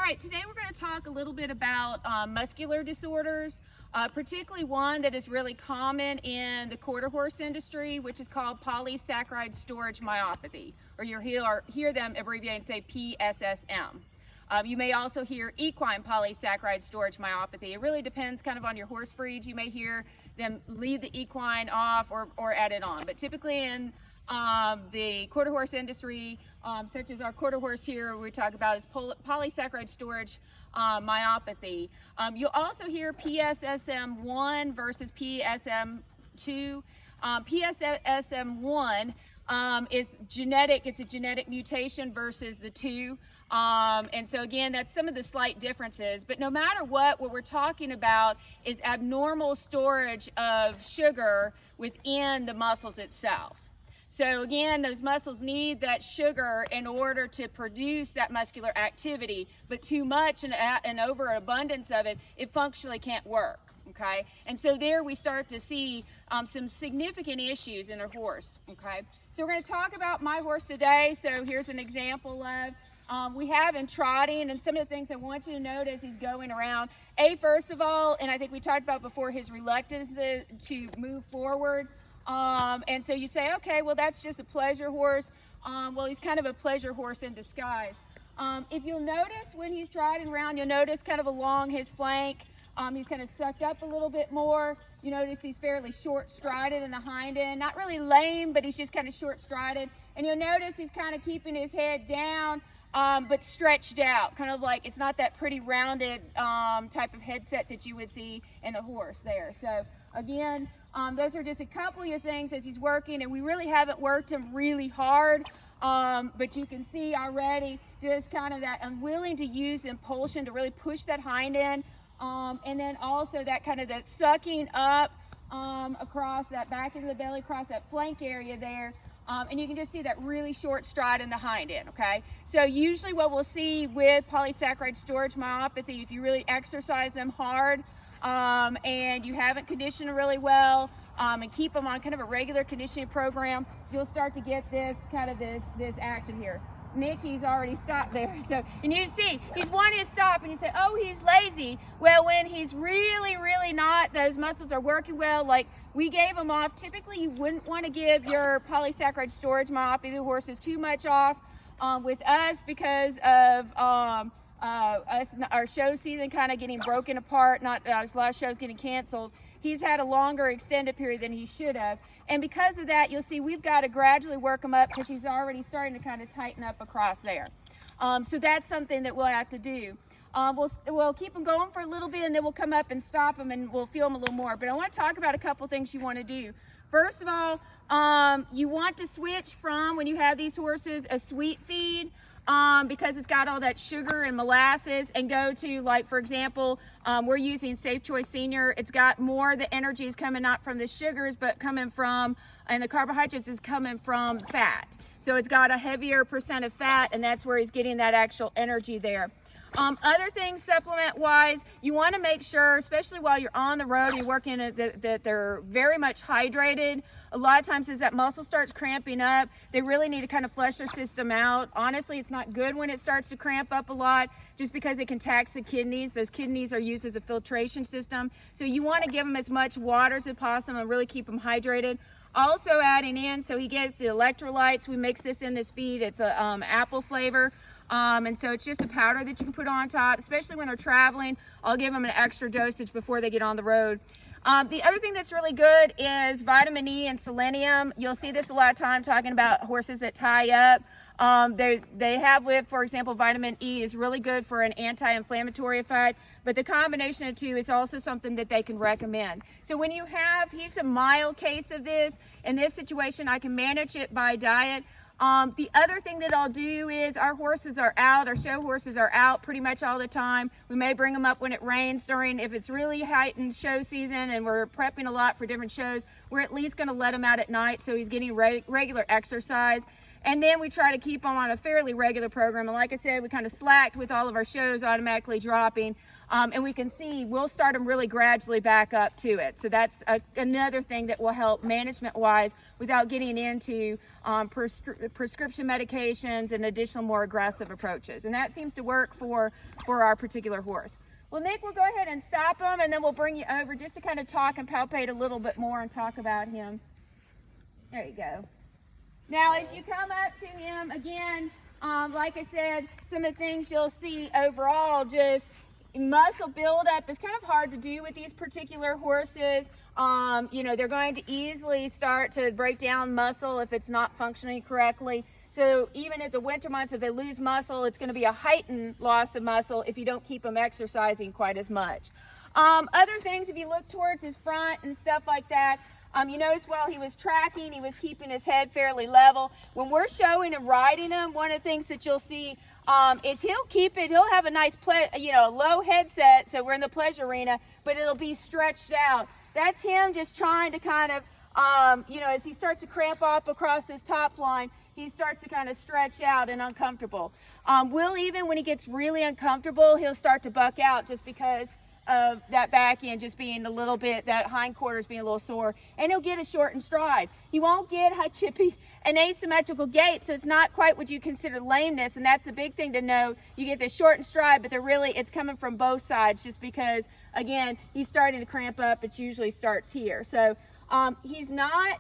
right, today we're going to talk a little bit about muscular disorders, particularly one that is really common in the quarter horse industry, which is called Polysaccharide Storage Myopathy, or you'll hear them abbreviate and say PSSM. You may also hear equine polysaccharide storage myopathy. It really depends kind of on your horse breeds. You may hear them leave the equine off or add it on, but typically in the quarter horse industry, such as our quarter horse here, we talk about is polysaccharide storage myopathy. You'll also hear PSSM1 versus PSM2. PSSM1 is genetic. It's a genetic mutation versus the two. And so again, that's some of the slight differences, but no matter what we're talking about is abnormal storage of sugar within the muscles itself. So again, those muscles need that sugar in order to produce that muscular activity, but too much and overabundance of it, it functionally can't work, okay? And so there we start to see some significant issues in a horse, okay? So we're going to talk about my horse today. So here's an example of, we have him trotting, and some of the things I want you to note as he's going around. First of all, and I think we talked about before, his reluctance to move forward. And so you say, okay, well, that's just a pleasure horse. Well, he's kind of a pleasure horse in disguise. If you'll notice when he's trotting around, you'll notice kind of along his flank, he's kind of sucked up a little bit more. You notice he's fairly short-strided in the hind end. Not really lame, but he's just kind of short-strided. And you'll notice he's kind of keeping his head down, but stretched out, kind of like it's not that pretty rounded type of headset that you would see in a horse there. So again, those are just a couple of things as he's working, and we really haven't worked him really hard, but you can see already just kind of that unwilling to use impulsion to really push that hind end, and then also that kind of that sucking up across that back of the belly, across that flank area there. And you can just see that really short stride in the hind end, okay? So usually what we'll see with polysaccharide storage myopathy, if you really exercise them hard and you haven't conditioned them really well and keep them on kind of a regular conditioning program, you'll start to get this kind of this action here. Nikki's already stopped there. So, and you see, he's wanting to stop, and you say, oh, he's lazy. Well, when he's really, really not, those muscles are working well, like we gave him off. Typically, you wouldn't want to give your polysaccharide storage myopathy horses too much off with us because of our show season kind of getting broken apart, not a lot of shows getting canceled. He's had a longer extended period than he should have. And because of that, you'll see we've got to gradually work him up because he's already starting to kind of tighten up across there. So that's something that we'll have to do. We'll keep him going for a little bit, and then we'll come up and stop him, and we'll feel him a little more. But I want to talk about a couple things you want to do. First of all, you want to switch from, when you have these horses, a sweet feed, because it's got all that sugar and molasses, and go to, like, for example, we're using Safe Choice Senior. It's got more, the energy is coming not from the sugars, but coming from, and the carbohydrates is coming from fat. So it's got a heavier percent of fat, and that's where he's getting that actual energy there. Other things supplement-wise, you want to make sure, especially while you're on the road and you're working, that they're very much hydrated. A lot of times as that muscle starts cramping up, they really need to kind of flush their system out. Honestly, it's not good when it starts to cramp up a lot just because it can tax the kidneys. Those kidneys are used as a filtration system. So you want to give them as much water as possible and really keep them hydrated. Also adding in, so he gets the electrolytes. We mix this in his feed. It's a apple flavor. And so it's just a powder that you can put on top, especially when they're traveling. I'll give them an extra dosage before they get on the road. The other thing that's really good is vitamin E and selenium. You'll see this a lot of time talking about horses that tie up. They have with, for example, vitamin E is really good for an anti-inflammatory effect, but the combination of two is also something that they can recommend. So when you have, he's a mild case of this, in this situation, I can manage it by diet. The other thing that I'll do is our horses are out, our show horses are out pretty much all the time. We may bring them up when it rains if it's really heightened show season and we're prepping a lot for different shows, we're at least going to let him out at night so he's getting regular exercise. And then we try to keep them on a fairly regular program. And like I said, we kind of slacked with all of our shows automatically dropping. And we can see we'll start them really gradually back up to it. So that's another thing that will help management-wise without getting into prescription medications and additional more aggressive approaches. And that seems to work for our particular horse. Well, Nick, we'll go ahead and stop him, and then we'll bring you over just to kind of talk and palpate a little bit more and talk about him. There you go. Now, as you come up to him, again, like I said, some of the things you'll see overall, just muscle buildup is kind of hard to do with these particular horses. You know, they're going to easily start to break down muscle if it's not functioning correctly. So even at the winter months, if they lose muscle, it's going to be a heightened loss of muscle if you don't keep them exercising quite as much. Other things, if you look towards his front and stuff like that, you notice while he was tracking, he was keeping his head fairly level. When we're showing and riding him, one of the things that you'll see is he'll have a nice, low headset, so we're in the pleasure arena, but it'll be stretched out. That's him just trying to kind of, as he starts to cramp up across his top line, he starts to kind of stretch out and uncomfortable. Even when he gets really uncomfortable, he'll start to buck out just because of that back end just being a little bit, that hindquarters being a little sore, and he'll get a shortened stride. He won't get high chippy and asymmetrical gait, so it's not quite what you consider lameness, and that's the big thing to know. You get the shortened stride, but it's coming from both sides just because, again, he's starting to cramp up. It usually starts here. So he's not,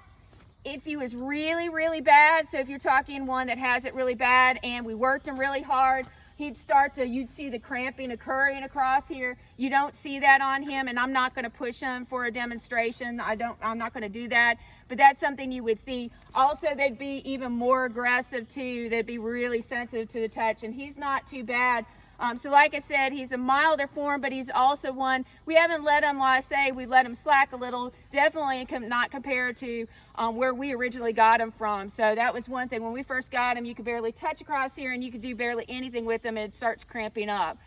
if he was really, really bad, so if you're talking one that has it really bad and we worked him really hard, you'd see the cramping occurring across here. You don't see that on him, and I'm not going to push him for a demonstration. I'm not going to do that, but that's something you would see. Also, they'd be even more aggressive too. They'd be really sensitive to the touch, and he's not too bad. So like I said, he's a milder form, but he's also one, we haven't let him, like I say, we let him slack a little, definitely not compared to where we originally got him from. So that was one thing. When we first got him, you could barely touch across here, and you could do barely anything with him, and it starts cramping up.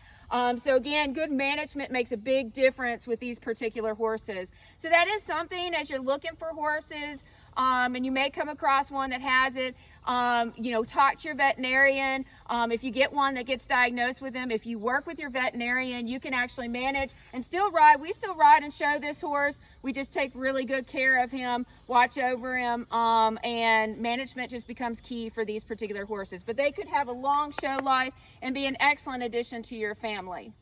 So again, good management makes a big difference with these particular horses. So that is something, as you're looking for horses, and you may come across one that has it, talk to your veterinarian. If you get one that gets diagnosed with them, if you work with your veterinarian, you can actually manage and still ride. We still ride and show this horse. We just take really good care of him, watch over him, and management just becomes key for these particular horses. But they could have a long show life and be an excellent addition to your family.